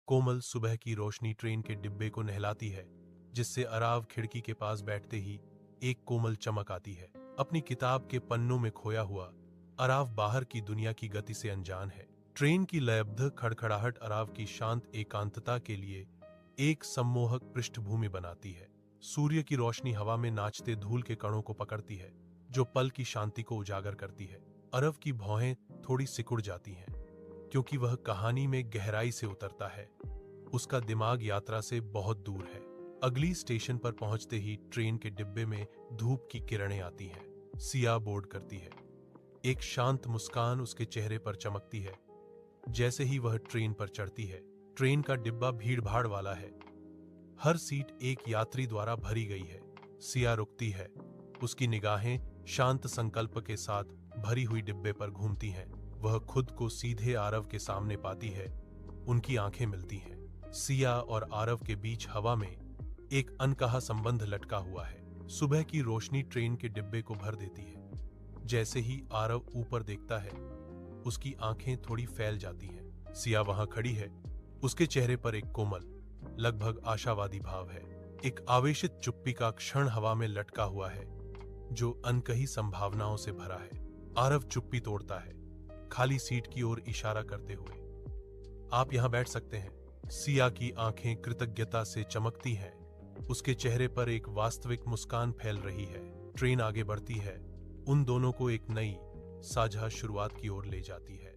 कोमल सुबह की रोशनी ट्रेन के डिब्बे को नहलाती है, जिससे अराव खिड़की के पास बैठते ही एक कोमल चमक आती है। अपनी किताब के पन्नों में खोया हुआ अराव बाहर की दुनिया की गति से अनजान है। ट्रेन की लयबद्ध खड़खड़ाहट अराव की शांत एकांतता के लिए एक सम्मोहक पृष्ठभूमि बनाती है। सूर्य की रोशनी हवा में नाचते धूल के कणों को पकड़ती है, जो पल की शांति को उजागर करती है। अरव की भौहें थोड़ी सिकुड़ जाती हैं, क्योंकि वह कहानी में गहराई से उतरता है। उसका दिमाग यात्रा से बहुत दूर है। अगली स्टेशन पर पहुंचते ही ट्रेन के डिब्बे में धूप की किरणें आती हैं। सिया बोर्ड करती है। एक शांत मुस्कान उसके चेहरे पर चमकती है। जैसे ही वह ट्रेन पर चढ़ती है, ट्रेन का डिब्बा भीड़-भाड़ वाला है। हर सीट एक यात्री द्वारा भरी गई है। सिया रुकती है। उसकी निगाहें शांत संकल्प के साथ भरी हुई डिब्बे पर घूमती हैं। वह खुद को सीधे आरव के सामने पाती है। उनकी आंखें मिलती हैं। सिया और आरव के बीच हवा में एक अनकहा संबंध लटका हुआ है। सुबह की रोशनी ट्रेन के डिब्बे को भर देती है। जैसे ही आरव ऊपर देखता है, उसकी आंखें थोड़ी फैल जाती हैं। सिया वहां खड़ी है। उसके चेहरे पर एक कोमल, लगभग आशावादी भाव है। एक आवेशित चुप्पी का क्षण हवा में लटका हुआ है, जो अनकही संभावनाओं से भरा है। आरव चुप्पी तोड़ता है, खाली सीट की ओर इशारा करते हुए। आप यहां बैठ सकते हैं। सिया की आंखें कृतज्ञता से चमकती हैं। उसके चेहरे पर एक वास्तविक मुस्कान फैल रही है। ट्रेन आगे बढ़ती है, उन दोनों को एक नई, साझा शुरुआत की ओर ले जाती है।